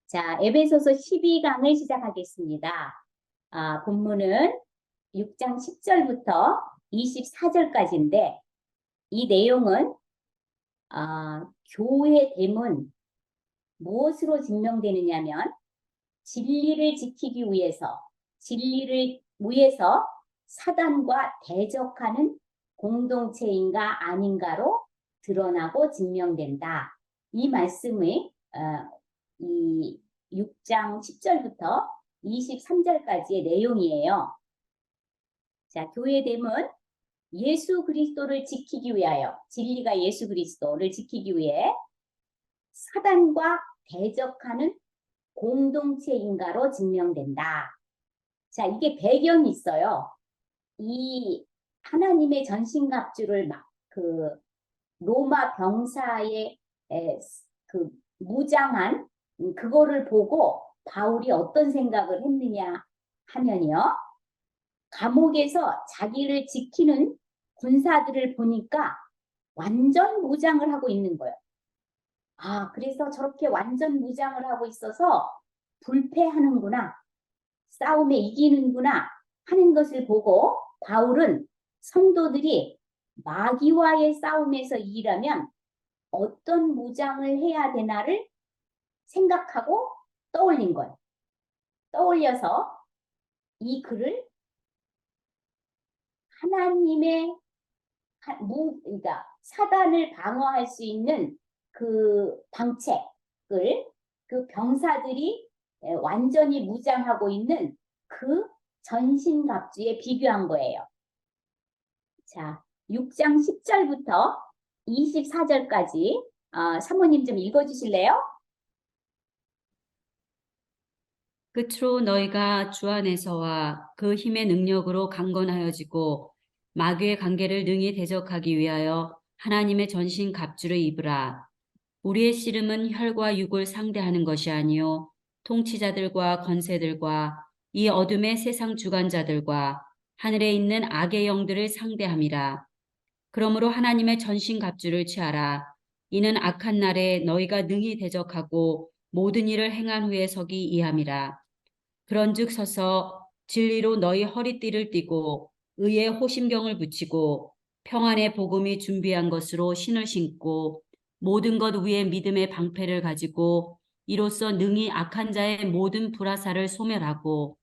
자, 에베소서 12강을 시작하겠습니다. 본문은 6장 10절부터 24절까지인데 이 내용은 교회됨은 무엇으로 증명되느냐면 진리를 지키기 위해서 사단과 대적하는 공동체인가 아닌가로 드러나고 증명된다. 이 말씀의 이 6장 10절부터 23절까지의 내용이에요. 자, 교회됨은 예수 그리스도를 지키기 위하여, 진리가 예수 그리스도를 지키기 위해 사단과 대적하는 공동체인가로 증명된다. 자, 이게 배경이 있어요. 이 하나님의 전신갑주를 로마 병사의 그 무장한 그거를 보고 바울이 어떤 생각을 했느냐 하면요. 감옥에서 자기를 지키는 군사들을 보니까 완전 무장을 하고 있는 거예요. 그래서 저렇게 완전 무장을 하고 있어서 불패하는구나, 싸움에 이기는구나 하는 것을 보고 바울은 성도들이 마귀와의 싸움에서 이기려면 어떤 무장을 해야 되나를 생각하고 떠올린 거예요. 떠올려서 이 글을 하나님의 그러니까 사단을 방어할 수 있는 그 방책을 그 병사들이 완전히 무장하고 있는 그 전신갑주에 비교한 거예요. 자, 6장 10절부터 24절까지 사모님 좀 읽어주실래요? 끝으로 너희가 주 안에서와 그 힘의 능력으로 강건하여지고 마귀의 관계를 능히 대적하기 위하여 하나님의 전신 갑주를 입으라. 우리의 씨름은 혈과 육을 상대하는 것이 아니요 통치자들과 권세들과 이 어둠의 세상 주관자들과 하늘에 있는 악의 영들을 상대함이라. 그러므로 하나님의 전신 갑주를 취하라. 이는 악한 날에 너희가 능히 대적하고 모든 일을 행한 후에 서기 이함이라. 그런즉 서서 진리로 너희 허리띠를 띠고 의의 호심경을 붙이고 평안의 복음이 준비한 것으로 신을 신고 모든 것 위에 믿음의 방패를 가지고 이로써 능히 악한 자의 모든 불화살을 소멸하고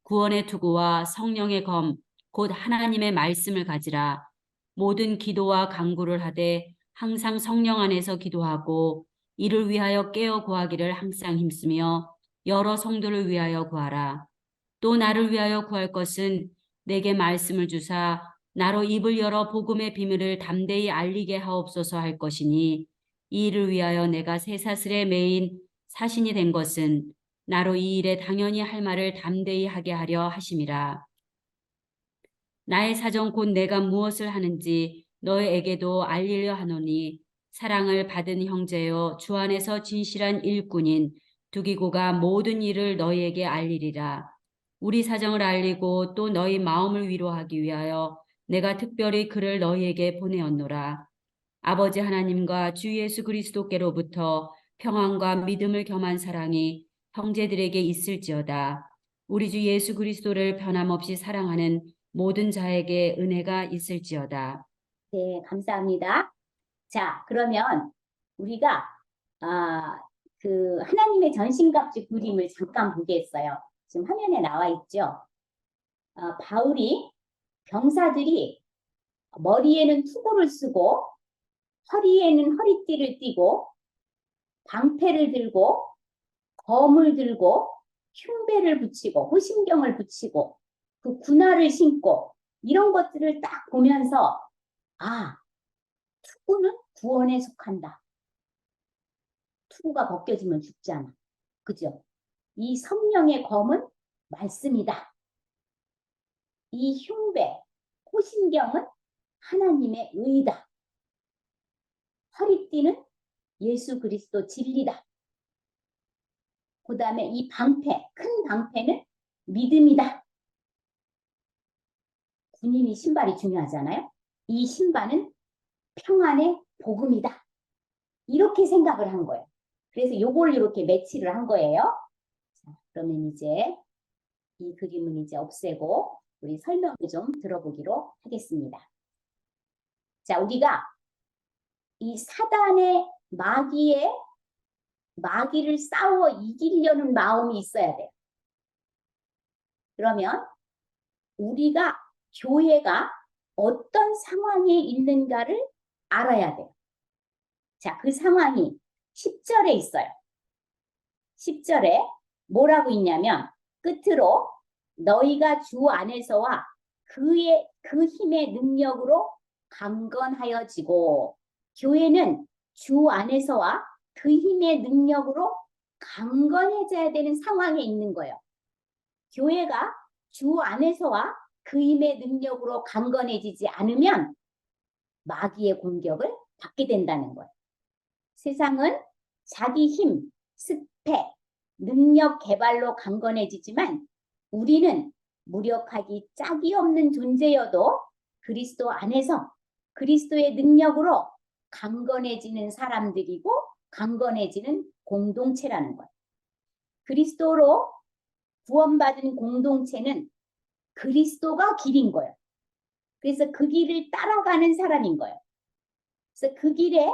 구원의 투구와 성령의 검 곧 하나님의 말씀을 가지라. 모든 기도와 간구를 하되 항상 성령 안에서 기도하고 이를 위하여 깨어 구하기를 항상 힘쓰며 여러 성도를 위하여 구하라. 또 나를 위하여 구할 것은 내게 말씀을 주사 나로 입을 열어 복음의 비밀을 담대히 알리게 하옵소서 할 것이니 이 일을 위하여 내가 쇠사슬에 매인 사신이 된 것은 나로 이 일에 당연히 할 말을 담대히 하게 하려 하심이라. 나의 사정 곧 내가 무엇을 하는지 너에게도 알리려 하노니 사랑을 받은 형제여 주 안에서 진실한 일꾼인 두기고가 모든 일을 너희에게 알리리라. 우리 사정을 알리고 또 너희 마음을 위로하기 위하여 내가 특별히 그를 너희에게 보내었노라. 아버지 하나님과 주 예수 그리스도께로부터 평안과 믿음을 겸한 사랑이 형제들에게 있을지어다. 우리 주 예수 그리스도를 변함없이 사랑하는 모든 자에게 은혜가 있을지어다. 네, 감사합니다. 자, 그러면 우리가 그 하나님의 전신갑주 그림을 잠깐 보겠어요. 지금 화면에 나와 있죠. 바울이 병사들이 머리에는 투구를 쓰고 허리에는 허리띠를 띠고 방패를 들고 검을 들고 흉배를 붙이고 호심경을 붙이고 그 군화를 신고 이런 것들을 딱 보면서 투구는 구원에 속한다. 투구가 벗겨지면 죽잖아. 그죠? 이 성령의 검은 말씀이다. 이 흉배, 호심경은 하나님의 의다. 허리띠는 예수 그리스도 진리다. 그 다음에 이 방패, 큰 방패는 믿음이다. 군인이 신발이 중요하잖아요. 이 신발은 평안의 복음이다. 이렇게 생각을 한 거예요. 그래서 요걸 이렇게 매치를 한 거예요. 자, 그러면 이제 이 그림은 이제 없애고 우리 설명을 좀 들어보기로 하겠습니다. 자, 우리가 이 사단의 마귀를 싸워 이기려는 마음이 있어야 돼요. 그러면 우리가 교회가 어떤 상황에 있는가를 알아야 돼요. 자, 그 상황이 10절에 있어요. 10절에 뭐라고 있냐면 끝으로 너희가 주 안에서와 그 힘의 능력으로 강건하여지고, 교회는 주 안에서와 그 힘의 능력으로 강건해져야 되는 상황에 있는 거예요. 교회가 주 안에서와 그 힘의 능력으로 강건해지지 않으면 마귀의 공격을 받게 된다는 거예요. 세상은 자기 힘, 스펙, 능력 개발로 강건해지지만 우리는 무력하기 짝이 없는 존재여도 그리스도 안에서 그리스도의 능력으로 강건해지는 사람들이고 강건해지는 공동체라는 거예요. 그리스도로 구원받은 공동체는 그리스도가 길인 거예요. 그래서 그 길을 따라가는 사람인 거예요. 그래서 그 길에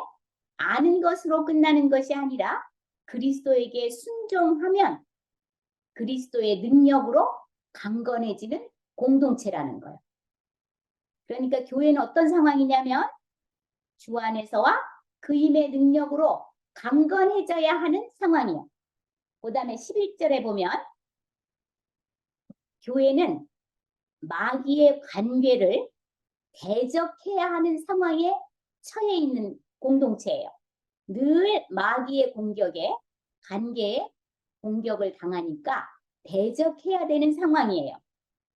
아는 것으로 끝나는 것이 아니라 그리스도에게 순종하면 그리스도의 능력으로 강건해지는 공동체라는 거예요. 그러니까 교회는 어떤 상황이냐면 주 안에서와 그 힘의 능력으로 강건해져야 하는 상황이에요. 그 다음에 11절에 보면 교회는 마귀의 관계를 대적해야 하는 상황에 처해 있는 공동체예요. 늘 마귀의 관계에 공격을 당하니까 대적해야 되는 상황이에요.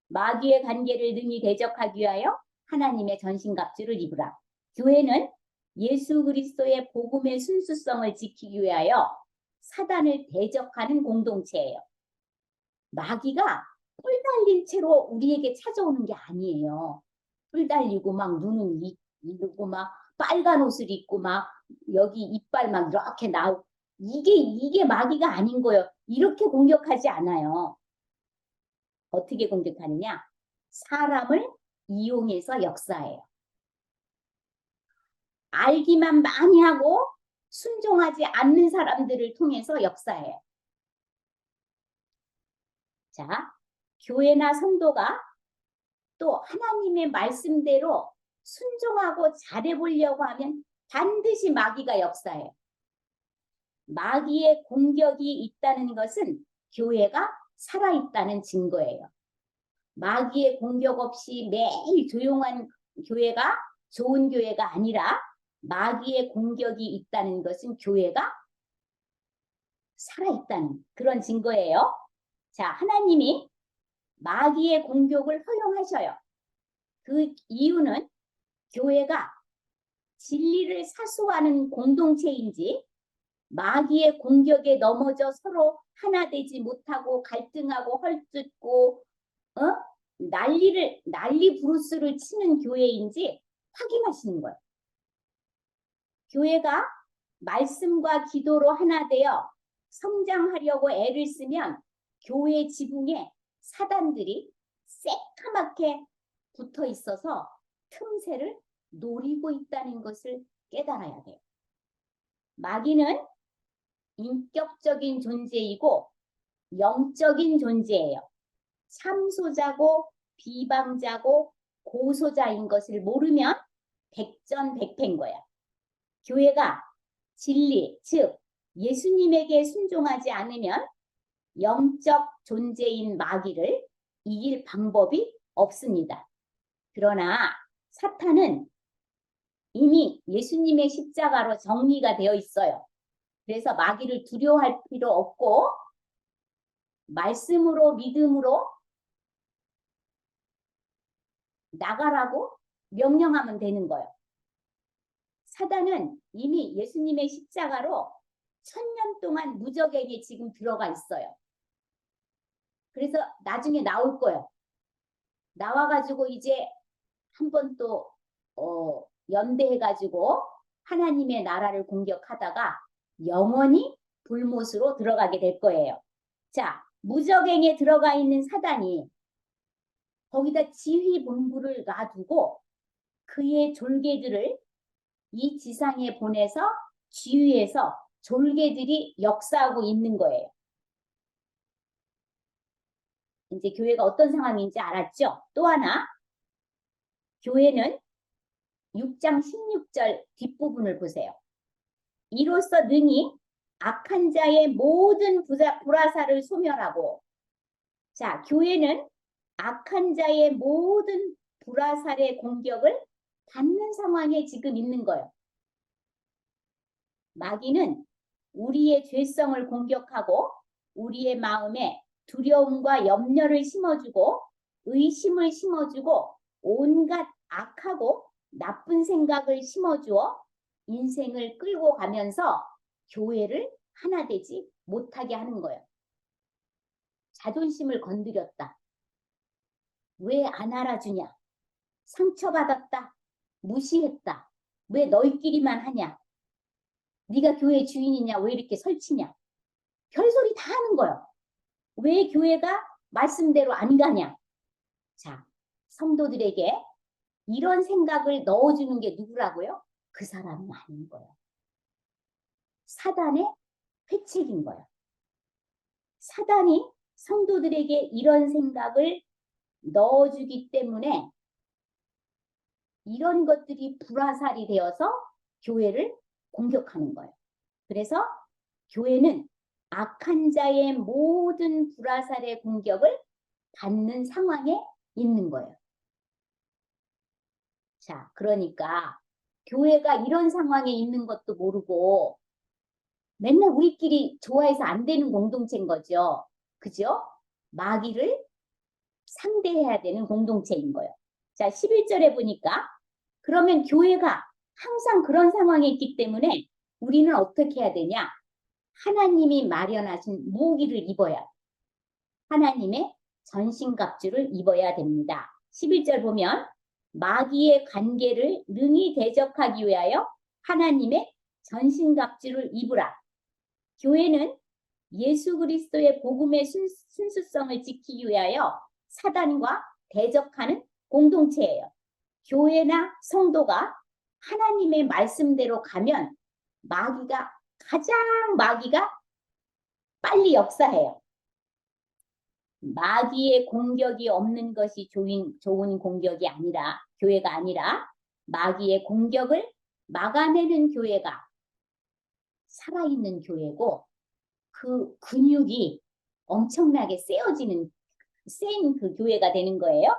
마귀의 관계를 능히 대적하기 위하여 하나님의 전신갑주를 입으라. 교회는 예수 그리스도의 복음의 순수성을 지키기 위하여 사단을 대적하는 공동체예요. 마귀가 뿔 달린 채로 우리에게 찾아오는 게 아니에요. 뿔 달리고 막 눈은 이르고 막 빨간 옷을 입고 막 여기 이빨 막 이렇게 나오고 이게 마귀가 아닌 거예요. 이렇게 공격하지 않아요. 어떻게 공격하느냐? 사람을 이용해서 역사해요. 알기만 많이 하고 순종하지 않는 사람들을 통해서 역사해요. 자, 교회나 성도가 또 하나님의 말씀대로 순종하고 잘해보려고 하면 반드시 마귀가 역사해요. 마귀의 공격이 있다는 것은 교회가 살아있다는 증거예요. 마귀의 공격 없이 매일 조용한 교회가 좋은 교회가 아니라 마귀의 공격이 있다는 것은 교회가 살아있다는 그런 증거예요. 자, 하나님이 마귀의 공격을 허용하셔요. 그 이유는 교회가 진리를 사수하는 공동체인지 마귀의 공격에 넘어져 서로 하나 되지 못하고 갈등하고 헐뜯고 난리 부르스를 치는 교회인지 확인하시는 거예요. 교회가 말씀과 기도로 하나 되어 성장하려고 애를 쓰면 교회 지붕에 사단들이 새까맣게 붙어 있어서 틈새를 노리고 있다는 것을 깨달아야 돼요. 마귀는 인격적인 존재이고 영적인 존재예요. 참소자고 비방자고 고소자인 것을 모르면 백전백패인 거야. 교회가 진리, 즉 예수님에게 순종하지 않으면 영적 존재인 마귀를 이길 방법이 없습니다. 그러나 사탄은 이미 예수님의 십자가로 정리가 되어 있어요. 그래서 마귀를 두려워할 필요 없고 말씀으로 믿음으로 나가라고 명령하면 되는 거예요. 사단은 이미 예수님의 십자가로 1000년 동안 무적에게 지금 들어가 있어요. 그래서 나중에 나올 거예요. 나와가지고 이제 한번 또 연대해가지고 하나님의 나라를 공격하다가 영원히 불못으로 들어가게 될 거예요. 자, 무적행에 들어가 있는 사단이 거기다 지휘본부를 놔두고 그의 졸개들을 이 지상에 보내서 지휘해서 졸개들이 역사하고 있는 거예요. 이제 교회가 어떤 상황인지 알았죠? 또 하나, 교회는 6장 16절 뒷부분을 보세요. 이로써 능히 악한 자의 모든 불화살을 소멸하고, 자, 교회는 악한 자의 모든 불화살의 공격을 받는 상황에 지금 있는 거예요. 마귀는 우리의 죄성을 공격하고 우리의 마음에 두려움과 염려를 심어주고 의심을 심어주고 온갖 악하고 나쁜 생각을 심어주어 인생을 끌고 가면서 교회를 하나 되지 못하게 하는 거예요. 자존심을 건드렸다. 왜 안 알아주냐? 상처받았다. 무시했다. 왜 너희끼리만 하냐? 네가 교회 주인이냐? 왜 이렇게 설치냐? 별소리 다 하는 거예요. 왜 교회가 말씀대로 안 가냐? 자, 성도들에게 이런 생각을 넣어주는 게 누구라고요? 그 사람이 아닌 거예요. 사단의 회책인 거예요. 사단이 성도들에게 이런 생각을 넣어주기 때문에 이런 것들이 불화살이 되어서 교회를 공격하는 거예요. 그래서 교회는 악한 자의 모든 불화살의 공격을 받는 상황에 있는 거예요. 자, 그러니까 교회가 이런 상황에 있는 것도 모르고 맨날 우리끼리 좋아해서 안 되는 공동체인 거죠. 그죠? 마귀를 상대해야 되는 공동체인 거예요. 자, 11절에 보니까 그러면 교회가 항상 그런 상황에 있기 때문에 우리는 어떻게 해야 되냐? 하나님이 마련하신 무기를 입어야, 하나님의 전신갑주를 입어야 됩니다. 11절 보면 마귀의 관계를 능히 대적하기 위하여 하나님의 전신갑주를 입으라. 교회는 예수 그리스도의 복음의 순수성을 지키기 위하여 사단과 대적하는 공동체예요. 교회나 성도가 하나님의 말씀대로 가면 마귀가 빨리 역사해요. 마귀의 공격이 없는 것이 좋은 공격이 아니라, 교회가 아니라 마귀의 공격을 막아내는 교회가 살아있는 교회고 그 근육이 엄청나게 세어지는 센 그 교회가 되는 거예요.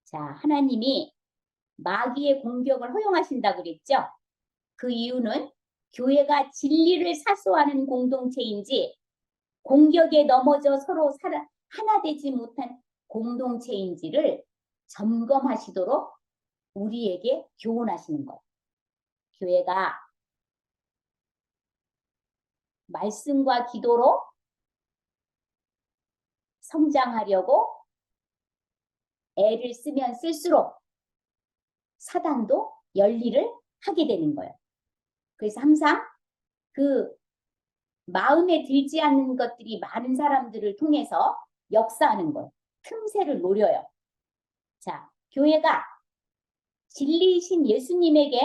자, 하나님이 마귀의 공격을 허용하신다고 그랬죠? 그 이유는 교회가 진리를 사수하는 공동체인지 공격에 넘어져 서로 하나 되지 못한 공동체인지를 점검하시도록 우리에게 교훈하시는 거예요. 교회가 말씀과 기도로 성장하려고 애를 쓰면 쓸수록 사단도 열일을 하게 되는 거예요. 그래서 항상 그 마음에 들지 않는 것들이 많은 사람들을 통해서 역사하는 거예요. 틈새를 노려요. 자, 교회가 진리이신 예수님에게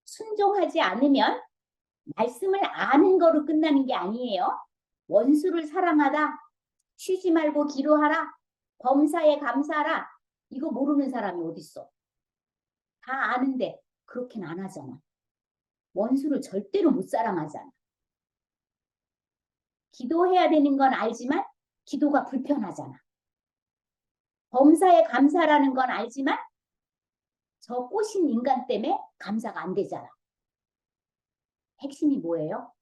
순종하지 않으면 말씀을 아는 거로 끝나는 게 아니에요. 원수를 사랑하다, 쉬지 말고 기도하라, 범사에 감사하라. 이거 모르는 사람이 어딨어. 다 아는데 그렇게는 안 하잖아. 원수를 절대로 못 사랑하잖아. 기도해야 되는 건 알지만 기도가 불편하잖아. 범사에 감사라는 건 알지만 저 꼬신 인간 때문에 감사가 안 되잖아. 핵심이 뭐예요?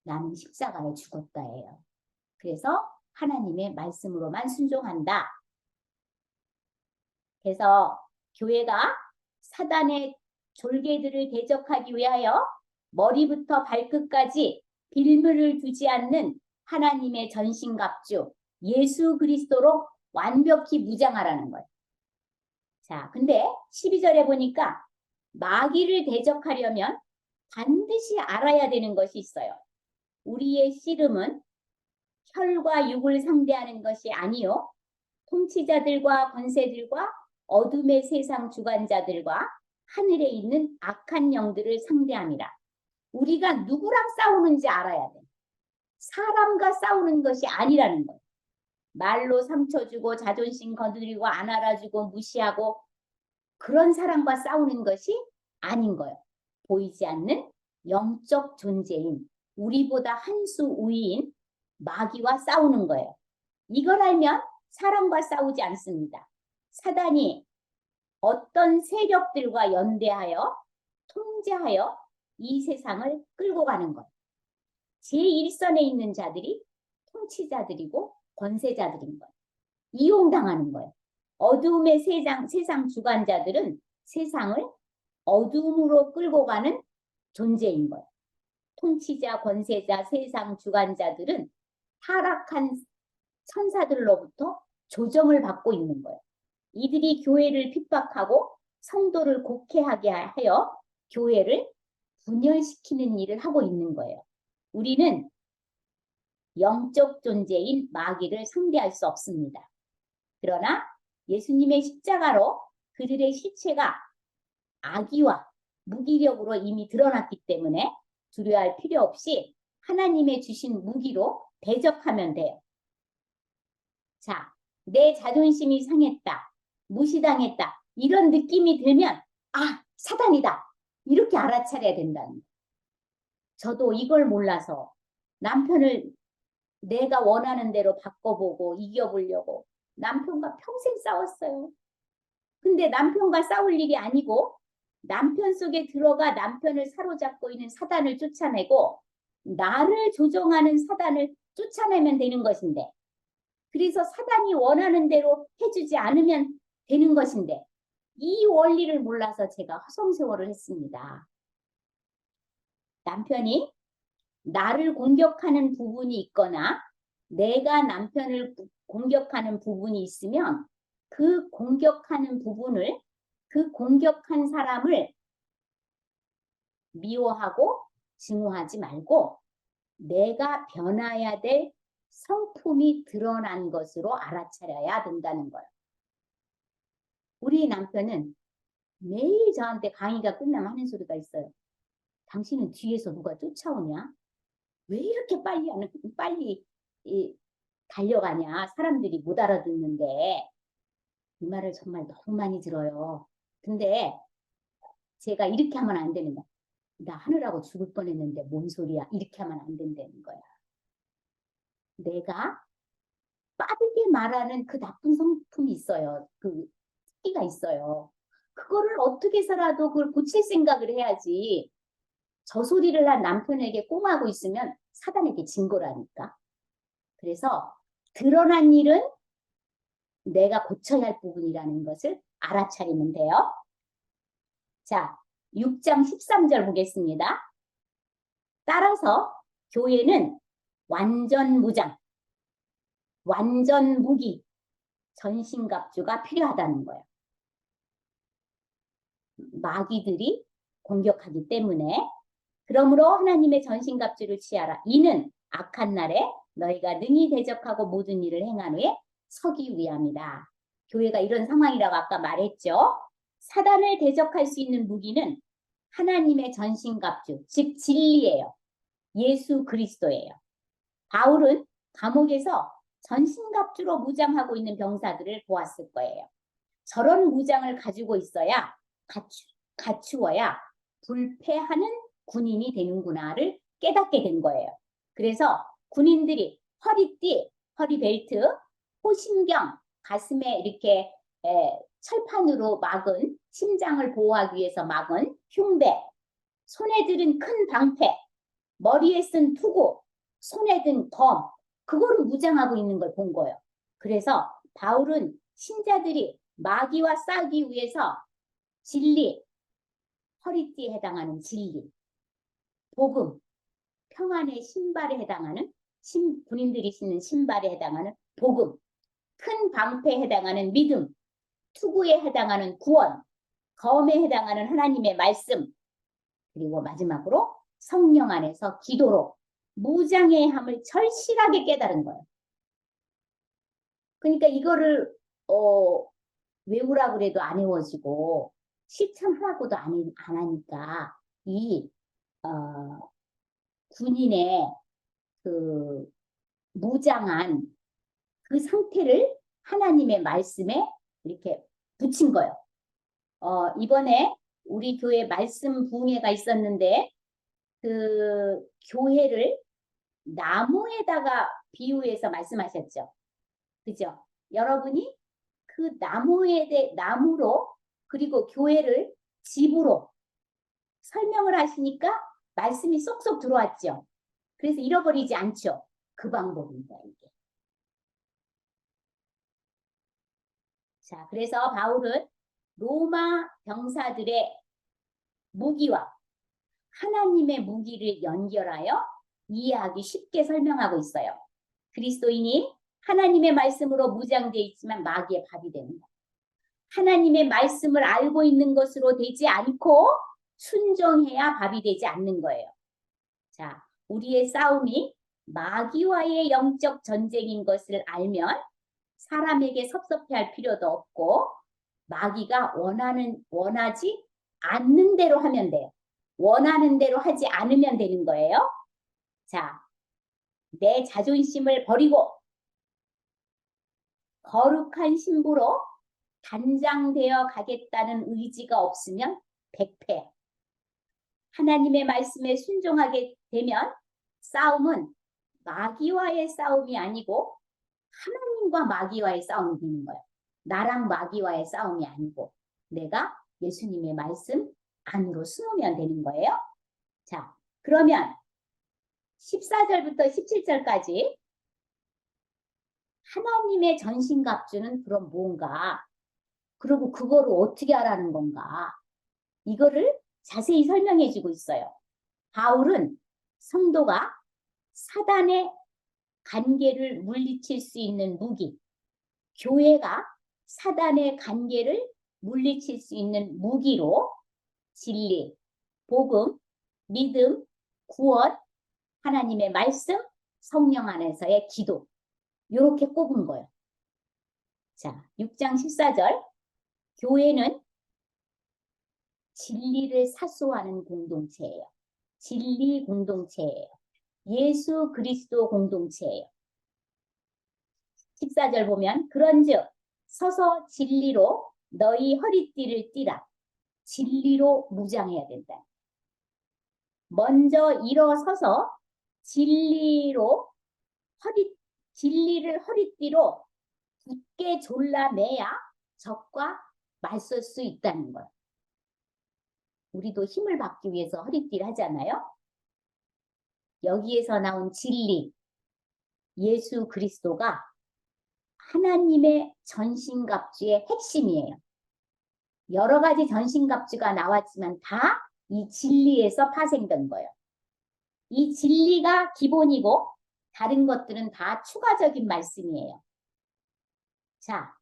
나는 십자가에 죽었다예요. 그래서 하나님의 말씀으로만 순종한다. 그래서 교회가 사단의 졸개들을 대적하기 위하여 머리부터 발끝까지 빌물을 두지 않는 하나님의 전신갑주 예수 그리스도로 완벽히 무장하라는 거예요. 자, 근데 12절에 보니까 마귀를 대적하려면 반드시 알아야 되는 것이 있어요. 우리의 씨름은 혈과 육을 상대하는 것이 아니요 통치자들과 권세들과 어둠의 세상 주관자들과 하늘에 있는 악한 영들을 상대함이라. 우리가 누구랑 싸우는지 알아야 돼. 사람과 싸우는 것이 아니라는 거예요. 말로 상처 주고 자존심 건드리고 안 알아주고 무시하고 그런 사람과 싸우는 것이 아닌 거예요. 보이지 않는 영적 존재인 우리보다 한 수 우위인 마귀와 싸우는 거예요. 이걸 알면 사람과 싸우지 않습니다. 사단이 어떤 세력들과 연대하여 통제하여 이 세상을 끌고 가는 것. 제1선에 있는 자들이 통치자들이고 권세자들인 거예요. 이용당하는 거예요. 어두움의 세상 주관자들은 세상을 어두움으로 끌고 가는 존재인 거예요. 통치자, 권세자, 세상 주관자들은 타락한 천사들로부터 조정을 받고 있는 거예요. 이들이 교회를 핍박하고 성도를 곡해하게 하여 교회를 분열시키는 일을 하고 있는 거예요. 우리는 영적 존재인 마귀를 상대할 수 없습니다. 그러나 예수님의 십자가로 그들의 실체가 악의와 무기력으로 이미 드러났기 때문에 두려워할 필요 없이 하나님의 주신 무기로 대적하면 돼요. 자, 내 자존심이 상했다, 무시당했다 이런 느낌이 들면 아, 사단이다 이렇게 알아차려야 된다는 거예요. 저도 이걸 몰라서 남편을 내가 원하는 대로 바꿔보고 이겨보려고 남편과 평생 싸웠어요. 근데 남편과 싸울 일이 아니고 남편 속에 들어가 남편을 사로잡고 있는 사단을 쫓아내고 나를 조종하는 사단을 쫓아내면 되는 것인데 그래서 사단이 원하는 대로 해주지 않으면 되는 것인데 이 원리를 몰라서 제가 허송세월을 했습니다. 남편이 나를 공격하는 부분이 있거나 내가 남편을 공격하는 부분이 있으면 그 공격하는 부분을 그 공격한 사람을 미워하고 증오하지 말고 내가 변화해야 될 성품이 드러난 것으로 알아차려야 된다는 거예요. 우리 남편은 매일 저한테 강의가 끝나면 하는 소리가 있어요. 당신은 뒤에서 누가 쫓아오냐? 왜 이렇게 빨리 달려가냐? 사람들이 못 알아듣는데 이 말을 정말 너무 많이 들어요. 근데 제가 이렇게 하면 안 되는 거야. 나 하느라고 죽을 뻔했는데 뭔 소리야? 이렇게 하면 안 된다는 거야. 내가 빠르게 말하는 그 나쁜 성품이 있어요. 그 특기가 있어요. 그거를 어떻게 해서라도 그걸 고칠 생각을 해야지. 저 소리를 한 남편에게 꽁하고 있으면 사단에게 진 거라니까. 그래서 드러난 일은 내가 고쳐야 할 부분이라는 것을 알아차리면 돼요. 자, 6장 13절 보겠습니다. 따라서 교회는 완전 무장, 완전 무기, 전신갑주가 필요하다는 거예요. 마귀들이 공격하기 때문에 그러므로 하나님의 전신갑주를 취하라. 이는 악한 날에 너희가 능히 대적하고 모든 일을 행한 후에 서기 위함이다. 교회가 이런 상황이라고 아까 말했죠. 사단을 대적할 수 있는 무기는 하나님의 전신갑주, 즉 진리예요. 예수 그리스도예요. 바울은 감옥에서 전신갑주로 무장하고 있는 병사들을 보았을 거예요. 저런 무장을 가지고 있어야 갖추어야 불패하는 군인이 되는구나를 깨닫게 된 거예요. 그래서 군인들이 허리띠, 허리벨트, 호신경, 가슴에 이렇게 철판으로 막은 심장을 보호하기 위해서 막은 흉배, 손에 들은 큰 방패, 머리에 쓴 투구, 손에 든 검, 그거를 무장하고 있는 걸 본 거예요. 그래서 바울은 신자들이 마귀와 싸우기 위해서 진리, 허리띠에 해당하는 진리, 복음, 평안의 신발에 해당하는 군인들이 신는 신발에 해당하는 복음, 큰 방패에 해당하는 믿음, 투구에 해당하는 구원, 검에 해당하는 하나님의 말씀, 그리고 마지막으로 성령 안에서 기도로 무장의 함을 절실하게 깨달은 거예요. 그러니까 이거를 외우라 그래도 안 외워지고 실천하라고도 안 하니까 이 군인의 그 무장한 그 상태를 하나님의 말씀에 이렇게 붙인 거예요. 이번에 우리 교회 말씀 부흥회가 있었는데 그 교회를 나무에다가 비유해서 말씀하셨죠. 그죠? 여러분이 그 나무로 그리고 교회를 집으로 설명을 하시니까 말씀이 쏙쏙 들어왔죠. 그래서 잃어버리지 않죠. 그 방법입니다, 이게. 자, 그래서 바울은 로마 병사들의 무기와 하나님의 무기를 연결하여 이해하기 쉽게 설명하고 있어요. 그리스도인이 하나님의 말씀으로 무장되어 있지만 마귀의 밥이 되는 거예요. 하나님의 말씀을 알고 있는 것으로 되지 않고 순종해야 밥이 되지 않는 거예요. 자, 우리의 싸움이 마귀와의 영적 전쟁인 것을 알면 사람에게 섭섭해할 필요도 없고 마귀가 원하지 않는 대로 하면 돼요. 원하는 대로 하지 않으면 되는 거예요. 자, 내 자존심을 버리고 거룩한 신부로 단장되어 가겠다는 의지가 없으면 백패. 하나님의 말씀에 순종하게 되면 싸움은 마귀와의 싸움이 아니고 하나님과 마귀와의 싸움이 되는 거예요. 나랑 마귀와의 싸움이 아니고 내가 예수님의 말씀 안으로 숨으면 되는 거예요. 자, 그러면 14절부터 17절까지 하나님의 전신갑주는 그럼 뭔가? 그리고 그거를 어떻게 하라는 건가? 이거를 자세히 설명해 주고 있어요. 바울은 성도가 사단의 관계를 물리칠 수 있는 무기, 교회가 사단의 관계를 물리칠 수 있는 무기로 진리, 복음, 믿음, 구원, 하나님의 말씀, 성령 안에서의 기도 이렇게 꼽은 거예요. 자, 6장 14절 교회는 진리를 사수하는 공동체예요. 진리 공동체예요. 예수 그리스도 공동체예요. 14절 보면 그런즉 서서 진리로 너희 허리띠를 띠라. 진리로 무장해야 된다. 먼저 일어서서 진리를 허리띠로 굳게 졸라매야 적과 맞설 수 있다는 거예요. 우리도 힘을 받기 위해서 허리띠를 하잖아요. 여기에서 나온 진리, 예수 그리스도가 하나님의 전신갑주의 핵심이에요. 여러 가지 전신갑주가 나왔지만 다 이 진리에서 파생된 거예요. 이 진리가 기본이고 다른 것들은 다 추가적인 말씀이에요. 자,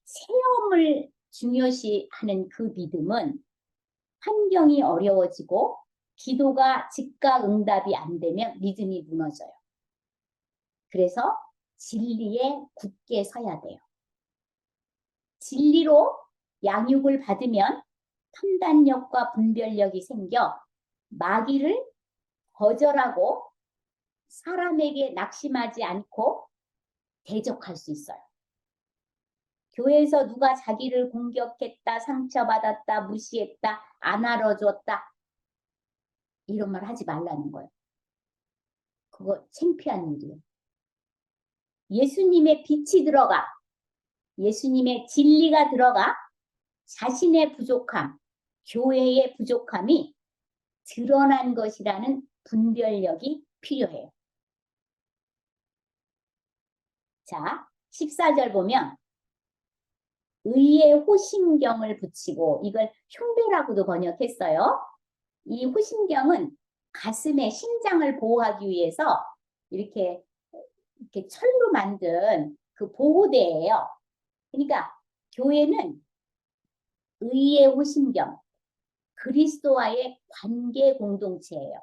체험을 중요시하는 그 믿음은 환경이 어려워지고 기도가 즉각 응답이 안 되면 믿음이 무너져요. 그래서 진리에 굳게 서야 돼요. 진리로 양육을 받으면 판단력과 분별력이 생겨 마귀를 거절하고 사람에게 낙심하지 않고 대적할 수 있어요. 교회에서 누가 자기를 공격했다, 상처받았다, 무시했다, 안 알아줬다 이런 말 하지 말라는 거예요. 그거 창피한 일이에요. 예수님의 빛이 들어가, 예수님의 진리가 들어가 자신의 부족함, 교회의 부족함이 드러난 것이라는 분별력이 필요해요. 자, 14절 보면 의의 호심경을 붙이고 이걸 흉배라고도 번역했어요. 이 호심경은 가슴의 심장을 보호하기 위해서 이렇게 철로 만든 그 보호대예요. 그러니까 교회는 의의 호심경, 그리스도와의 관계 공동체예요.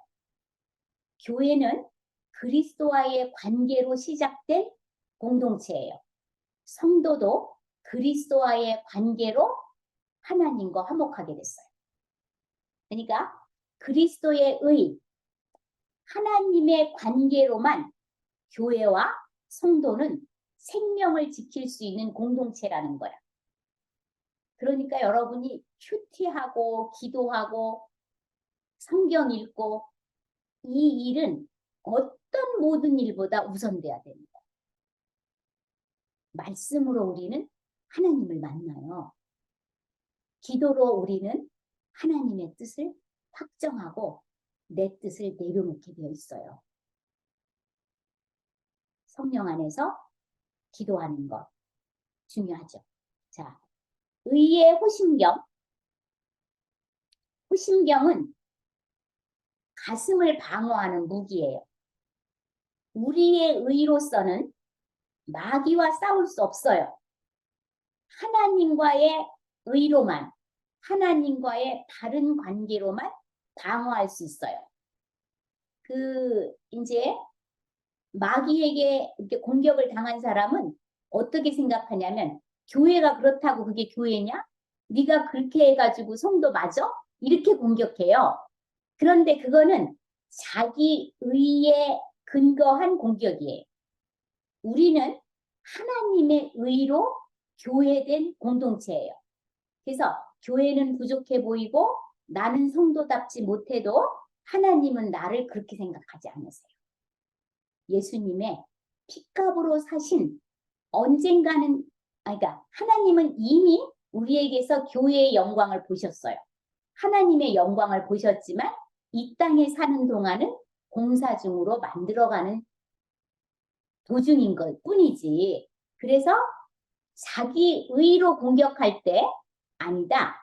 교회는 그리스도와의 관계로 시작된 공동체예요. 성도도 그리스도와의 관계로 하나님과 화목하게 됐어요. 그러니까 그리스도의 의, 하나님의 관계로만 교회와 성도는 생명을 지킬 수 있는 공동체라는 거야. 그러니까 여러분이 큐티하고 기도하고 성경 읽고 이 일은 어떤 모든 일보다 우선돼야 됩니다. 말씀으로 우리는 하나님을 만나요. 기도로 우리는 하나님의 뜻을 확정하고 내 뜻을 내려놓게 되어 있어요. 성령 안에서 기도하는 것 중요하죠. 자, 의의 호심경. 호심경은 가슴을 방어하는 무기예요. 우리의 의로서는 마귀와 싸울 수 없어요. 하나님과의 의로만, 하나님과의 바른 관계로만 방어할 수 있어요. 이제 마귀에게 이렇게 공격을 당한 사람은 어떻게 생각하냐면, 교회가 그렇다고 그게 교회냐? 네가 그렇게 해가지고 성도 맞아? 이렇게 공격해요. 그런데 그거는 자기 의에 근거한 공격이에요. 우리는 하나님의 의로 교회된 공동체예요. 그래서 교회는 부족해 보이고 나는 성도답지 못해도 하나님은 나를 그렇게 생각하지 않으세요. 예수님의 핏값으로 사신 언젠가는, 그러니까 하나님은 이미 우리에게서 교회의 영광을 보셨어요. 하나님의 영광을 보셨지만 이 땅에 사는 동안은 공사 중으로 만들어가는 도중인 것 뿐이지. 그래서 자기 의로 공격할 때 아니다.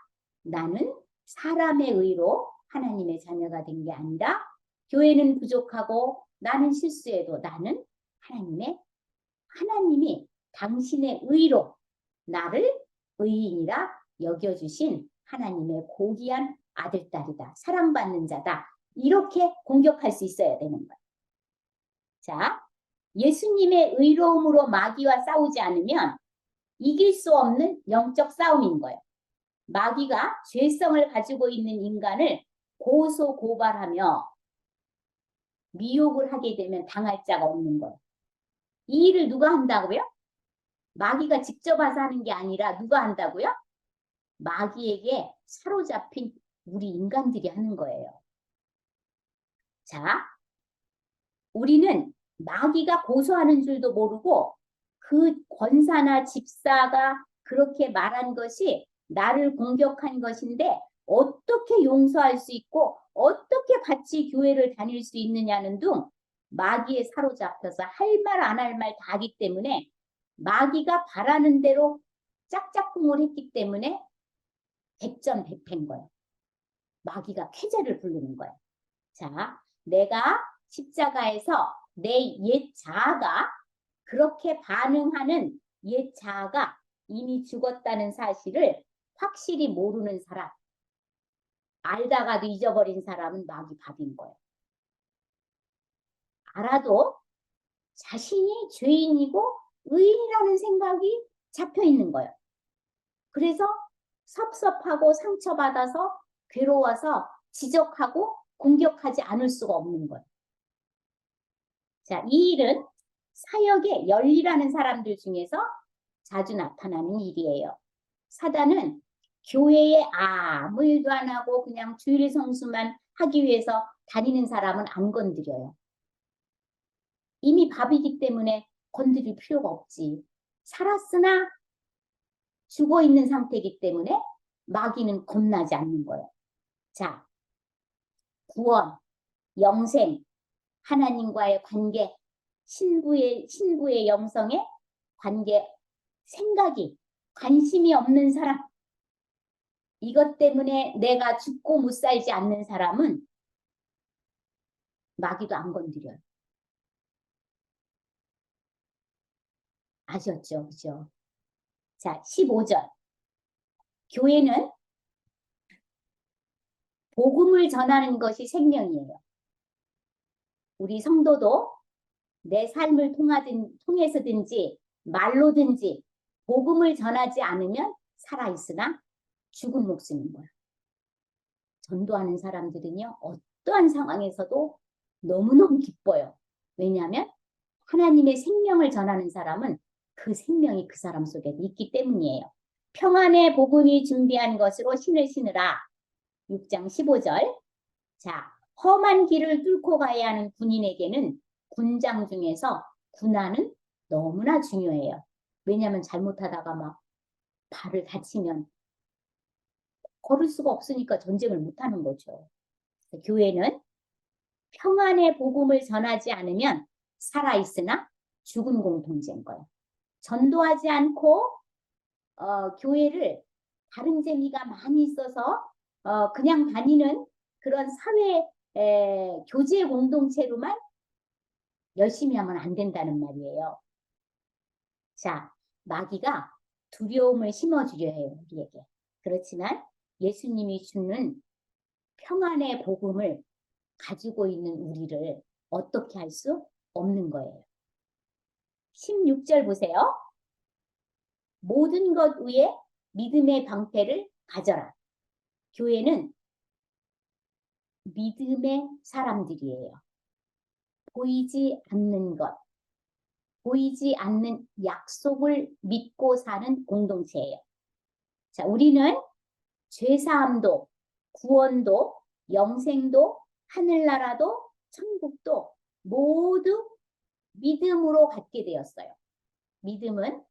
나는 사람의 의로 하나님의 자녀가 된 게 아니라 교회는 부족하고 나는 실수해도 나는 하나님이 당신의 의로 나를 의인이라 여겨주신 하나님의 고귀한 아들, 딸이다. 사랑받는 자다. 이렇게 공격할 수 있어야 되는 거예요. 자, 예수님의 의로움으로 마귀와 싸우지 않으면 이길 수 없는 영적 싸움인 거예요. 마귀가 죄성을 가지고 있는 인간을 고소고발하며 미혹을 하게 되면 당할 자가 없는 거예요. 이 일을 누가 한다고요? 마귀가 직접 와서 하는 게 아니라 누가 한다고요? 마귀에게 사로잡힌 우리 인간들이 하는 거예요. 자, 우리는 마귀가 고소하는 줄도 모르고 그 권사나 집사가 그렇게 말한 것이 나를 공격한 것인데 어떻게 용서할 수 있고 어떻게 같이 교회를 다닐 수 있느냐는 등 마귀에 사로잡혀서 할 말 안 할 말 다 하기 때문에 마귀가 바라는 대로 짝짝꿍을 했기 때문에 백전백패인 거예요. 마귀가 쾌재를 부르는 거예요. 자, 내가 십자가에서 내 옛 자아가 그렇게 반응하는 옛 자아가 이미 죽었다는 사실을 확실히 모르는 사람, 알다가도 잊어버린 사람은 마귀 밥인 거예요. 알아도 자신이 죄인이고 의인이라는 생각이 잡혀 있는 거예요. 그래서 섭섭하고 상처받아서 괴로워서 지적하고 공격하지 않을 수가 없는 거예요. 자, 이 일은 사역에 열일하는 사람들 중에서 자주 나타나는 일이에요. 사단은 교회에 아무 일도 안 하고 그냥 주일 성수만 하기 위해서 다니는 사람은 안 건드려요. 이미 밥이기 때문에 건드릴 필요가 없지. 살았으나 죽어 있는 상태이기 때문에 마귀는 겁나지 않는 거예요. 자, 구원, 영생, 하나님과의 관계, 신부의 영성의 관계, 생각이 관심이 없는 사람, 이것 때문에 내가 죽고 못 살지 않는 사람은 마귀도 안 건드려요. 아셨죠? 그죠? 자, 15절. 교회는 복음을 전하는 것이 생명이에요. 우리 성도도 내 삶을 통해서든지 말로든지 복음을 전하지 않으면 살아있으나 죽은 목숨인 거야. 전도하는 사람들은요, 어떠한 상황에서도 너무너무 기뻐요. 왜냐하면 하나님의 생명을 전하는 사람은 그 생명이 그 사람 속에 있기 때문이에요. 평안의 복음이 준비한 것으로 신을 신으라. 6장 15절. 자, 험한 길을 뚫고 가야 하는 군인에게는 군장 중에서 군화는 너무나 중요해요. 왜냐하면 잘못하다가 막 발을 다치면 걸을 수가 없으니까 전쟁을 못하는 거죠. 교회는 평안의 복음을 전하지 않으면 살아있으나 죽은 공동체인 거예요. 전도하지 않고 교회를 다른 재미가 많이 있어서 그냥 다니는 그런 사회 교제 공동체로만 열심히 하면 안 된다는 말이에요. 자, 마귀가 두려움을 심어주려 해요, 우리에게. 그렇지만 예수님이 주는 평안의 복음을 가지고 있는 우리를 어떻게 할 수 없는 거예요. 16절 보세요. 모든 것 위에 믿음의 방패를 가져라. 교회는 믿음의 사람들이에요. 보이지 않는 것, 보이지 않는 약속을 믿고 사는 공동체예요. 자, 우리는 죄사함도, 구원도, 영생도, 하늘나라도, 천국도 모두 믿음으로 갖게 되었어요. 믿음은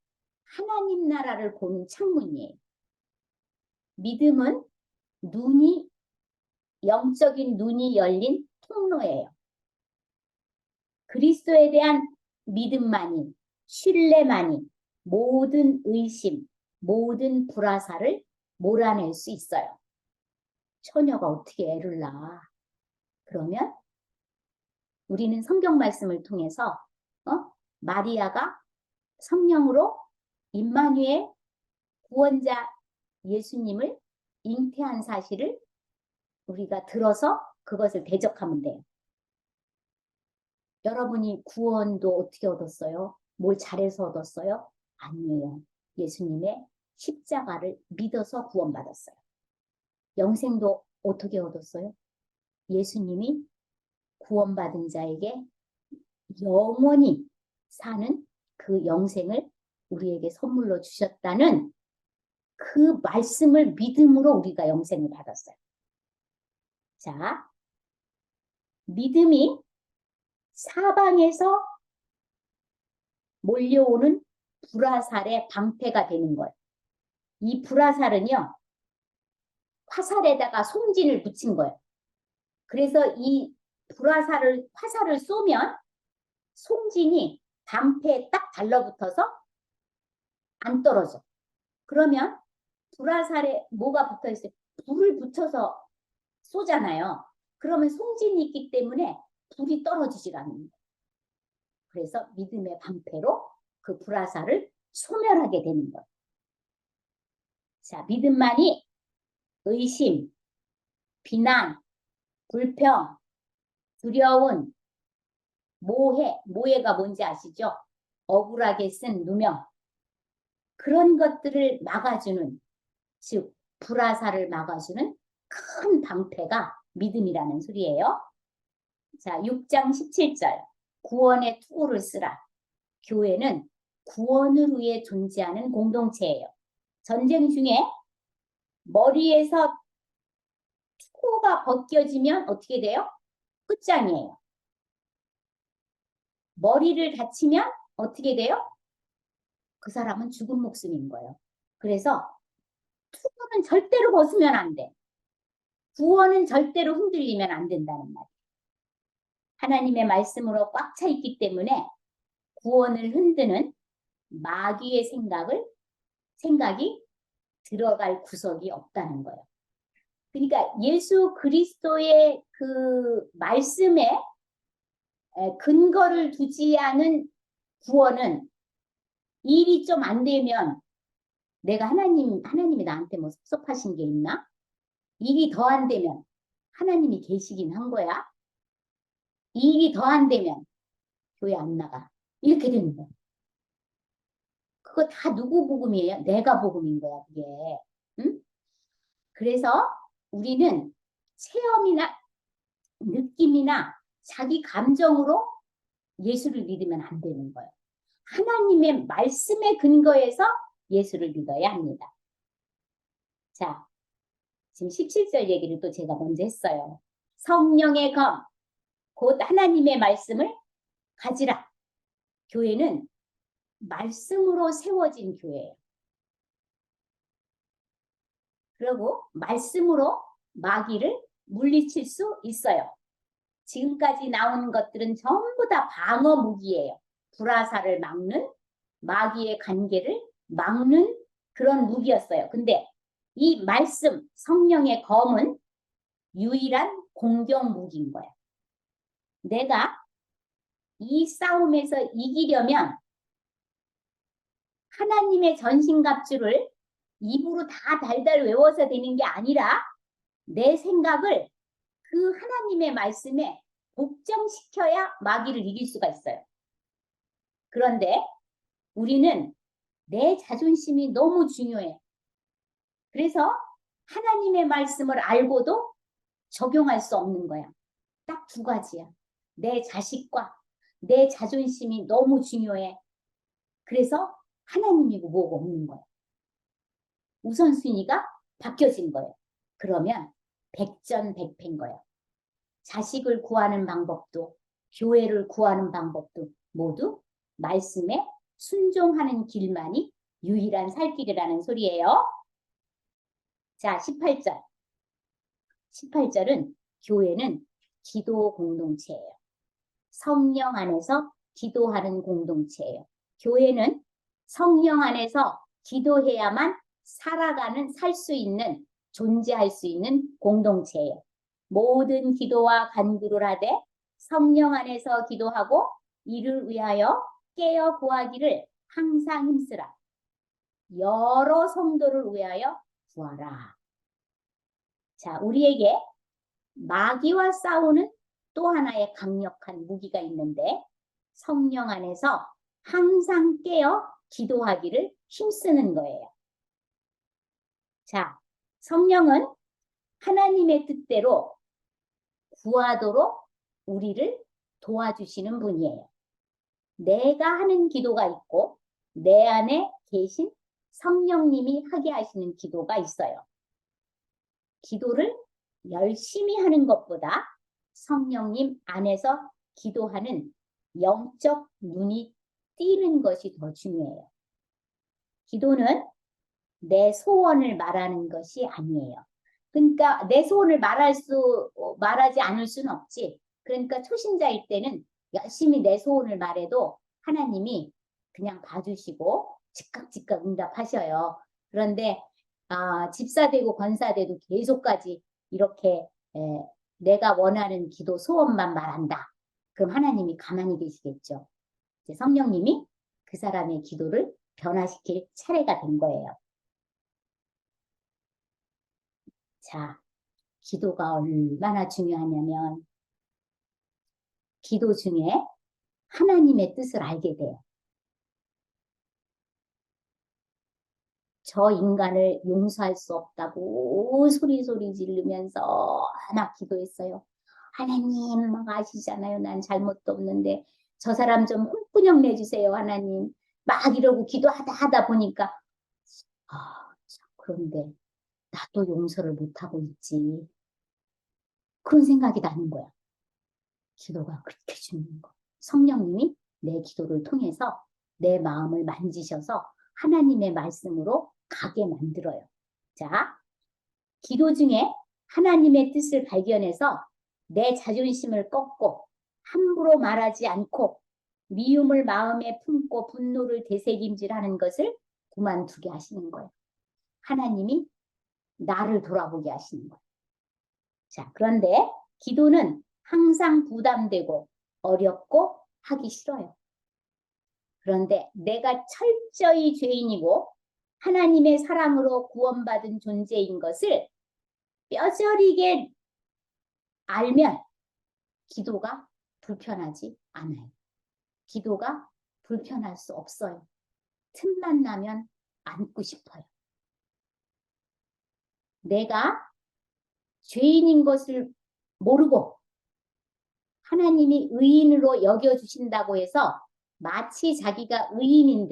하나님 나라를 보는 창문이에요. 믿음은 영적인 눈이 열린 통로예요. 그리스도에 대한 믿음만이, 신뢰만이 모든 의심, 모든 불화사를 몰아낼 수 있어요. 처녀가 어떻게 애를 낳아? 그러면 우리는 성경 말씀을 통해서 마리아가 성령으로 임마누엘 구원자 예수님을 잉태한 사실을 우리가 들어서 그것을 대적하면 돼요. 여러분이 구원도 어떻게 얻었어요? 뭘 잘해서 얻었어요? 아니에요. 예수님의 십자가를 믿어서 구원받았어요. 영생도 어떻게 얻었어요? 예수님이 구원받은 자에게 영원히 사는 그 영생을 우리에게 선물로 주셨다는 그 말씀을 믿음으로 우리가 영생을 받았어요. 자, 믿음이 사방에서 몰려오는 불화살의 방패가 되는 거예요. 이 불화살은요, 화살에다가 송진을 붙인 거예요. 그래서 이 화살을 쏘면 송진이 방패에 딱 달라붙어서 안 떨어져. 그러면 불화살에 뭐가 붙어 있어요? 불을 붙여서 쏘잖아요. 그러면 송진이 있기 때문에 불이 떨어지질 않는 거예요. 그래서 믿음의 방패로 그 불화살을 소멸하게 되는 거예요. 자, 믿음만이 의심, 비난, 불평, 두려움, 모해가 뭔지 아시죠? 억울하게 쓴 누명. 그런 것들을 막아주는, 즉 불화살을 막아주는 큰 방패가 믿음이라는 소리예요. 자, 6장 17절. 구원의 투구를 쓰라. 교회는 구원을 위해 존재하는 공동체예요. 전쟁 중에 머리에서 투구가 벗겨지면 어떻게 돼요? 끝장이에요. 머리를 다치면 어떻게 돼요? 그 사람은 죽은 목숨인 거예요. 그래서 투구는 절대로 벗으면 안 돼. 구원은 절대로 흔들리면 안 된다는 말이에요. 하나님의 말씀으로 꽉 차 있기 때문에 구원을 흔드는 마귀의 생각이 들어갈 구석이 없다는 거예요. 그러니까 예수 그리스도의 그 말씀에 근거를 두지 않은 구원은 일이 좀 안 되면 내가 하나님이 나한테 뭐 섭섭하신 게 있나? 일이 더 안 되면 하나님이 계시긴 한 거야. 이 일이 더 안 되면 교회 안 나가. 이렇게 되는 거야. 그거 다 누구 복음이에요? 내가 복음인 거야, 그게. 응? 그래서 우리는 체험이나 느낌이나 자기 감정으로 예수를 믿으면 안 되는 거예요. 하나님의 말씀에 근거해서 예수를 믿어야 합니다. 자, 지금 17절 얘기를 또 제가 먼저 했어요. 성령의 검, 곧 하나님의 말씀을 가지라. 교회는 말씀으로 세워진 교회예요. 그리고 말씀으로 마귀를 물리칠 수 있어요. 지금까지 나온 것들은 전부 다 방어 무기예요. 불화살을 막는, 마귀의 관계를 막는 그런 무기였어요. 근데 이 말씀, 성령의 검은 유일한 공격 무기인 거예요. 내가 이 싸움에서 이기려면 하나님의 전신갑주를 입으로 다 달달 외워서 되는 게 아니라 내 생각을 그 하나님의 말씀에 복종시켜야 마귀를 이길 수가 있어요. 그런데 우리는 내 자존심이 너무 중요해. 그래서 하나님의 말씀을 알고도 적용할 수 없는 거야. 딱 두 가지야. 내 자식과 내 자존심이 너무 중요해. 그래서 하나님이고 뭐고 없는 거야. 우선순위가 바뀌어진 거예요. 그러면 백전백패인 거예요. 자식을 구하는 방법도 교회를 구하는 방법도 모두 말씀에 순종하는 길만이 유일한 살 길이라는 소리예요. 자, 18절. 18절은 교회는 기도 공동체예요. 성령 안에서 기도하는 공동체예요. 교회는 성령 안에서 기도해야만 살아가는, 살 수 있는, 존재할 수 있는 공동체예요. 모든 기도와 간구를 하되 성령 안에서 기도하고 이를 위하여 깨어 구하기를 항상 힘쓰라. 여러 성도를 위하여 구하라. 자, 우리에게 마귀와 싸우는 또 하나의 강력한 무기가 있는데 성령 안에서 항상 깨어 기도하기를 힘쓰는 거예요. 자, 성령은 하나님의 뜻대로 구하도록 우리를 도와주시는 분이에요. 내가 하는 기도가 있고 내 안에 계신 성령님이 하게 하시는 기도가 있어요. 기도를 열심히 하는 것보다 성령님 안에서 기도하는 영적 눈이 띄는 것이 더 중요해요. 기도는 내 소원을 말하는 것이 아니에요. 그러니까 내 소원을 말하지 않을 수는 없지. 그러니까 초신자일 때는 열심히 내 소원을 말해도 하나님이 그냥 봐주시고 즉각 응답하셔요. 그런데 집사되고 권사되도 계속까지 이렇게 내가 원하는 기도 소원만 말한다. 그럼 하나님이 가만히 계시겠죠. 이제 성령님이 그 사람의 기도를 변화시킬 차례가 된 거예요. 자, 기도가 얼마나 중요하냐면 기도 중에 하나님의 뜻을 알게 돼요. 저 인간을 용서할 수 없다고 소리 지르면서 막 기도했어요. 하나님 막 아시잖아요. 난 잘못도 없는데 저 사람 좀 혼꾸녕 내주세요. 하나님. 막 이러고 기도하다 보니까 그런데 나도 용서를 못하고 있지. 그런 생각이 나는 거야. 기도가 그렇게 중요한 거. 성령님이 내 기도를 통해서 내 마음을 만지셔서 하나님의 말씀으로 가게 만들어요. 자, 기도 중에 하나님의 뜻을 발견해서 내 자존심을 꺾고 함부로 말하지 않고 미움을 마음에 품고 분노를 되새김질하는 것을 그만두게 하시는 거예요. 하나님이 나를 돌아보게 하시는 거예요. 자, 그런데 기도는 항상 부담되고 어렵고 하기 싫어요. 그런데 내가 철저히 죄인이고 하나님의 사랑으로 구원받은 존재인 것을 뼈저리게 알면 기도가 불편하지 않아요. 기도가 불편할 수 없어요. 틈만 나면 앉고 싶어요. 내가 죄인인 것을 모르고 하나님이 의인으로 여겨주신다고 해서 마치 자기가 의인인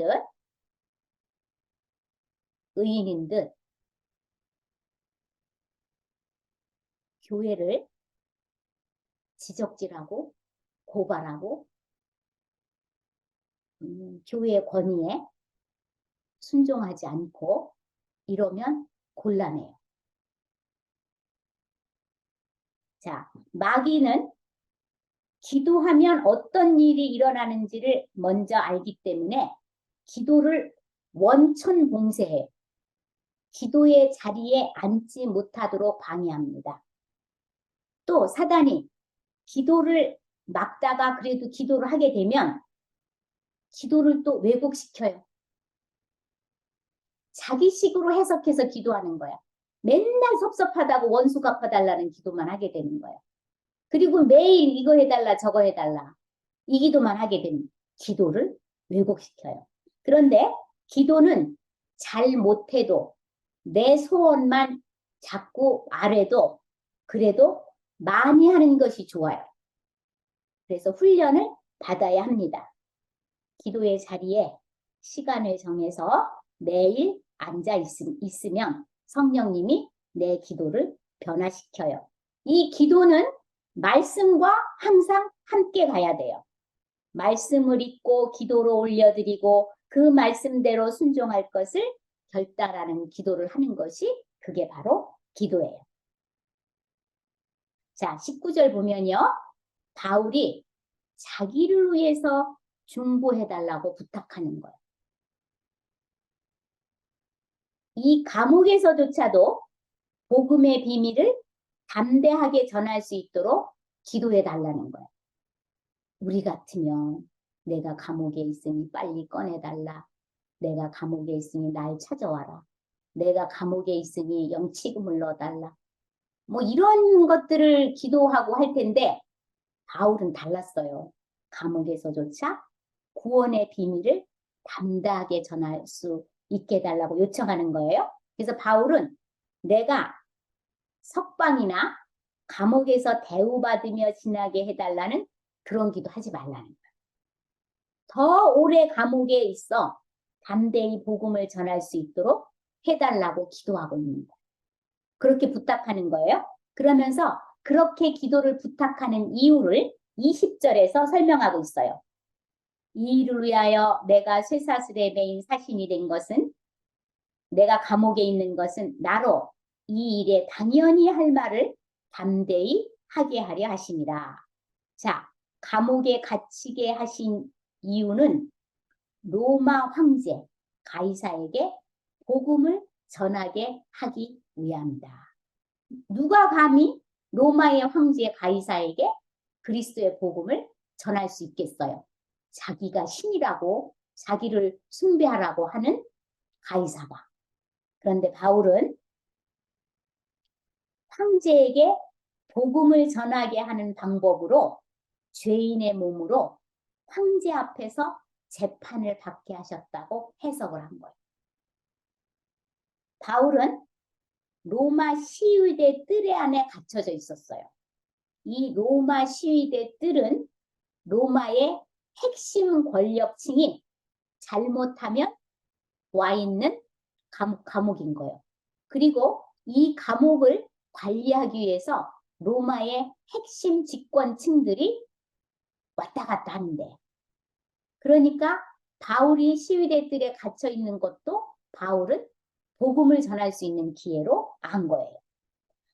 듯 교회를 지적질하고 고발하고 교회의 권위에 순종하지 않고 이러면 곤란해요. 자, 마귀는 기도하면 어떤 일이 일어나는지를 먼저 알기 때문에 기도를 원천봉쇄해요. 기도의 자리에 앉지 못하도록 방해합니다. 또 사단이 기도를 막다가 그래도 기도를 하게 되면 기도를 또 왜곡시켜요. 자기식으로 해석해서 기도하는 거야. 맨날 섭섭하다고 원수 갚아달라는 기도만 하게 되는 거야. 그리고 매일 이거 해달라 저거 해달라 이 기도만 하게 되면 기도를 왜곡시켜요. 그런데 기도는 잘 못해도 내 소원만 자꾸 말해도 그래도 많이 하는 것이 좋아요. 그래서 훈련을 받아야 합니다. 기도의 자리에 시간을 정해서 매일 앉아 있으면 성령님이 내 기도를 변화시켜요. 이 기도는 말씀과 항상 함께 가야 돼요. 말씀을 읽고 기도로 올려드리고 그 말씀대로 순종할 것을 결단하는 기도를 하는 것이 그게 바로 기도예요. 자, 19절 보면요. 바울이 자기를 위해서 중보해달라고 부탁하는 거예요. 이 감옥에서조차도 복음의 비밀을 담대하게 전할 수 있도록 기도해달라는 거예요. 우리 같으면 내가 감옥에 있으니 빨리 꺼내달라. 내가 감옥에 있으니 날 찾아와라. 내가 감옥에 있으니 영치금을 넣어달라. 뭐 이런 것들을 기도하고 할 텐데 바울은 달랐어요. 감옥에서조차 구원의 비밀을 담대하게 전할 수 있게 해달라고 요청하는 거예요. 그래서 바울은 내가 석방이나 감옥에서 대우받으며 지나게 해달라는 그런 기도 하지 말라는 거예요. 더 오래 감옥에 있어 담대히 복음을 전할 수 있도록 해달라고 기도하고 있는 거예요. 그렇게 부탁하는 거예요. 그러면서 그렇게 기도를 부탁하는 이유를 20절에서 설명하고 있어요. 이 일을 위하여 내가 쇠사슬에 매인 사신이 된 것은 내가 감옥에 있는 것은 나로 이 일에 당연히 할 말을 담대히 하게 하려 하심이라. 자, 감옥에 갇히게 하신 이유는 로마 황제 가이사에게 복음을 전하게 하기 위함이다. 누가 감히 로마의 황제 가이사에게 그리스도의 복음을 전할 수 있겠어요? 자기가 신이라고 자기를 숭배하라고 하는 가이사가. 그런데 바울은 황제에게 복음을 전하게 하는 방법으로 죄인의 몸으로 황제 앞에서 재판을 받게 하셨다고 해석을 한 거예요. 바울은 로마 시위대 뜰 안에 갇혀져 있었어요. 이 로마 시위대 뜰은 로마의 핵심 권력층이 잘못하면 와 있는 감옥인 거예요. 그리고 이 감옥을 관리하기 위해서 로마의 핵심 집권층들이 왔다 갔다 하는데, 그러니까 바울이 시위대 뜰에 갇혀 있는 것도 바울은 복음을 전할 수 있는 기회로 한 거예요.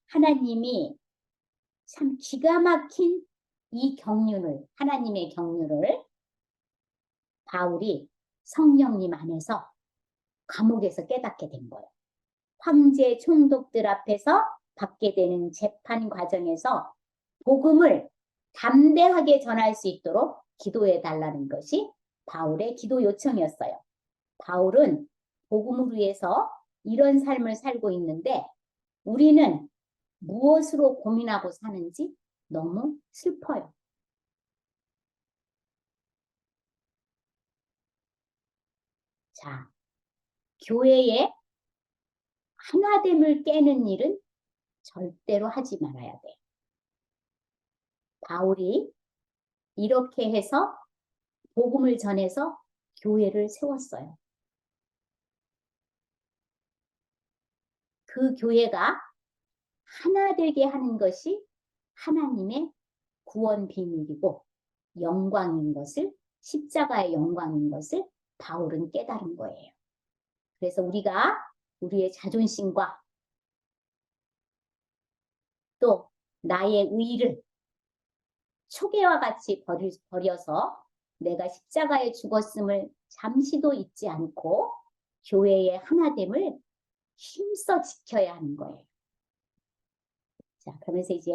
하나님이 참 기가 막힌 이 경륜을, 하나님의 경륜을 바울이 성령님 안에서 감옥에서 깨닫게 된 거예요. 황제 총독들 앞에서 받게 되는 재판 과정에서 복음을 담대하게 전할 수 있도록 기도해 달라는 것이 바울의 기도 요청이었어요. 바울은 복음을 위해서 이런 삶을 살고 있는데 우리는 무엇으로 고민하고 사는지 너무 슬퍼요. 자, 교회의 하나됨을 깨는 일은 절대로 하지 말아야 돼요. 바울이 이렇게 해서 복음을 전해서 교회를 세웠어요. 그 교회가 하나 되게 하는 것이 하나님의 구원 비밀이고 영광인 것을, 십자가의 영광인 것을 바울은 깨달은 거예요. 그래서 우리가 우리의 자존심과 또 나의 의를 초계와 같이 버려서 내가 십자가에 죽었음을 잠시도 잊지 않고 교회의 하나됨을 힘써 지켜야 하는 거예요. 자, 그러면서 이제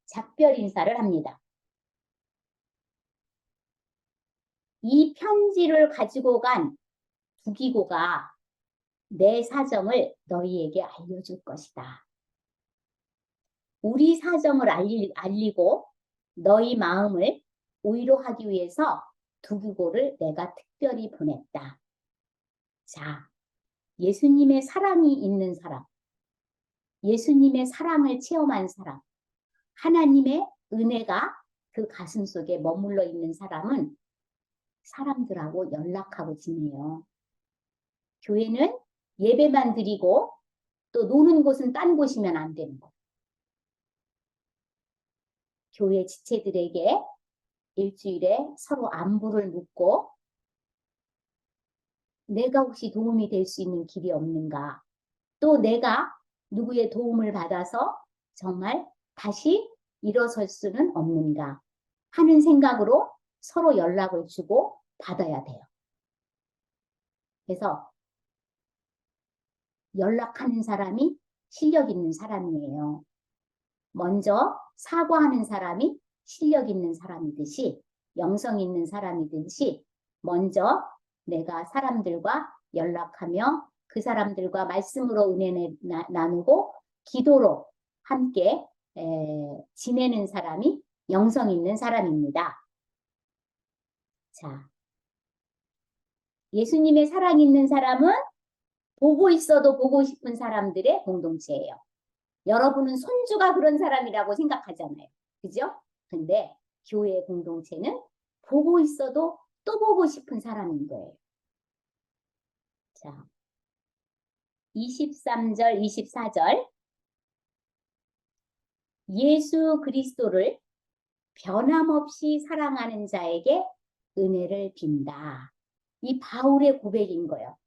작별 인사를 합니다. 이 편지를 가지고 간 두기고가 내 사정을 너희에게 알려줄 것이다. 우리 사정을 알리고 너희 마음을 위로하기 위해서 두기고를 내가 특별히 보냈다. 자, 예수님의 사랑이 있는 사람, 예수님의 사랑을 체험한 사람, 하나님의 은혜가 그 가슴 속에 머물러 있는 사람은 사람들하고 연락하고 지내요. 교회는 예배만 드리고 또 노는 곳은 딴 곳이면 안 되는 거예요. 교회 지체들에게 일주일에 서로 안부를 묻고 내가 혹시 도움이 될 수 있는 길이 없는가? 또 내가 누구의 도움을 받아서 정말 다시 일어설 수는 없는가? 하는 생각으로 서로 연락을 주고 받아야 돼요. 그래서 연락하는 사람이 실력 있는 사람이에요. 먼저 사과하는 사람이 실력 있는 사람이듯이 영성 있는 사람이듯이 먼저 내가 사람들과 연락하며 그 사람들과 말씀으로 은혜 나누고 기도로 함께 지내는 사람이 영성 있는 사람입니다. 자, 예수님의 사랑 있는 사람은 보고 있어도 보고 싶은 사람들의 공동체예요. 여러분은 손주가 그런 사람이라고 생각하잖아요. 그죠? 근데 교회 공동체는 보고 있어도 또 보고 싶은 사람인 거예요. 자, 23절, 24절. 예수 그리스도를 변함없이 사랑하는 자에게 은혜를 빈다. 이 바울의 고백인 거예요.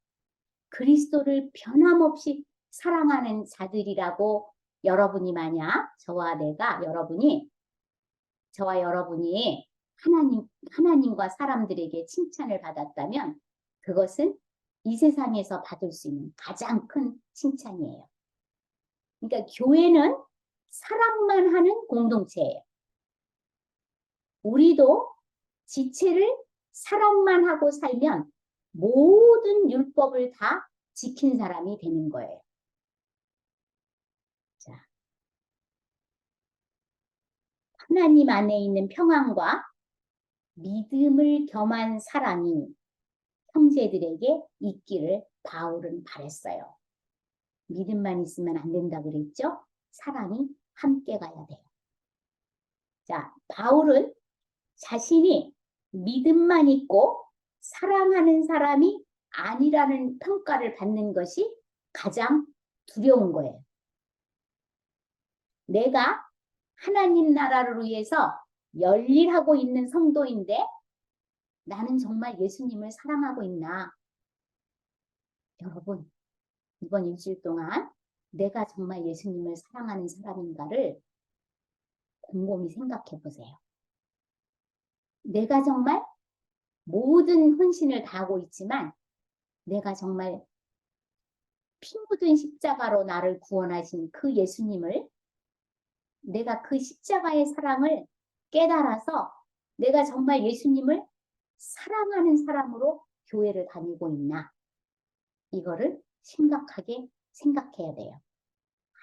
그리스도를 변함없이 사랑하는 자들이라고 여러분이 만약 저와 여러분이 하나님과 사람들에게 칭찬을 받았다면 그것은 이 세상에서 받을 수 있는 가장 큰 칭찬이에요. 그러니까 교회는 사랑만 하는 공동체예요. 우리도 지체를 사랑만 하고 살면 모든 율법을 다 지킨 사람이 되는 거예요. 자, 하나님 안에 있는 평안과 믿음을 겸한 사랑이 형제들에게 있기를 바울은 바랬어요. 믿음만 있으면 안 된다 그랬죠? 사랑이 함께 가야 돼요. 자, 바울은 자신이 믿음만 있고 사랑하는 사람이 아니라는 평가를 받는 것이 가장 두려운 거예요. 내가 하나님 나라를 위해서 열일하고 있는 성도인데 나는 정말 예수님을 사랑하고 있나? 여러분, 이번 일주일 동안 내가 정말 예수님을 사랑하는 사람인가를 곰곰이 생각해 보세요. 내가 정말 모든 헌신을 다하고 있지만 내가 정말 피 묻은 십자가로 나를 구원하신 그 예수님을 내가 그 십자가의 사랑을 깨달아서 내가 정말 예수님을 사랑하는 사람으로 교회를 다니고 있나? 이거를 심각하게 생각해야 돼요.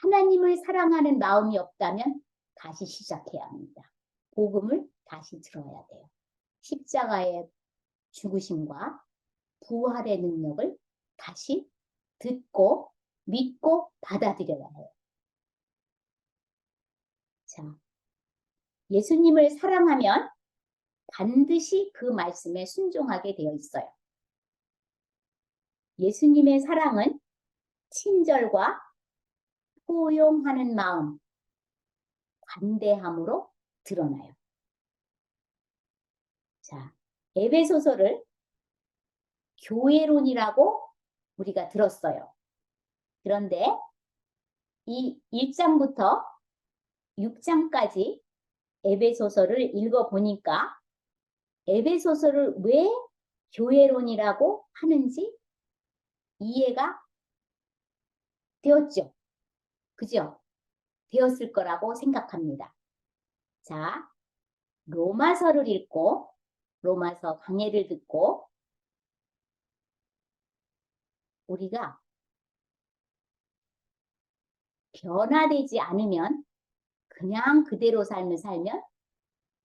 하나님을 사랑하는 마음이 없다면 다시 시작해야 합니다. 복음을 다시 들어야 돼요. 십자가의 죽으심과 부활의 능력을 다시 듣고 믿고 받아들여야 해요. 자, 예수님을 사랑하면 반드시 그 말씀에 순종하게 되어 있어요. 예수님의 사랑은 친절과 포용하는 마음, 관대함으로 드러나요. 자, 에베소서를 교회론이라고 우리가 들었어요. 그런데 이 1장부터 6장까지 에베소서를 읽어보니까 에베소서를 왜 교회론이라고 하는지 이해가 되었죠. 그죠? 되었을 거라고 생각합니다. 자, 로마서를 읽고 로마서 강해를 듣고 우리가 변화되지 않으면 그냥 그대로 삶을 살면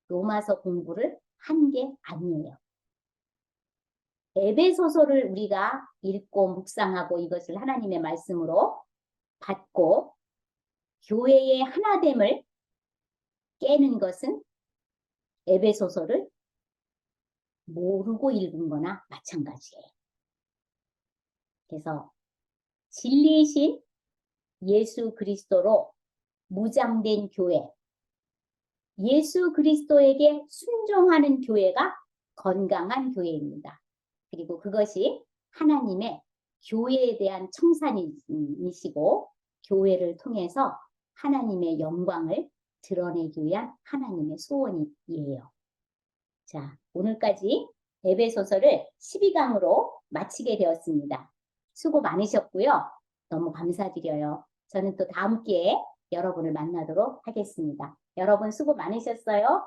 로마서 공부를 한 게 아니에요. 에베소서를 우리가 읽고 묵상하고 이것을 하나님의 말씀으로 받고 교회의 하나됨을 깨는 것은 에베소서를 모르고 읽은 거나 마찬가지예요. 그래서 진리이신 예수 그리스도로 무장된 교회, 예수 그리스도에게 순종하는 교회가 건강한 교회입니다. 그리고 그것이 하나님의 교회에 대한 청산이시고 교회를 통해서 하나님의 영광을 드러내기 위한 하나님의 소원이에요. 자, 오늘까지 에베소서를 12강으로 마치게 되었습니다. 수고 많으셨고요. 너무 감사드려요. 저는 또 다음 기회에 여러분을 만나도록 하겠습니다. 여러분 수고 많으셨어요.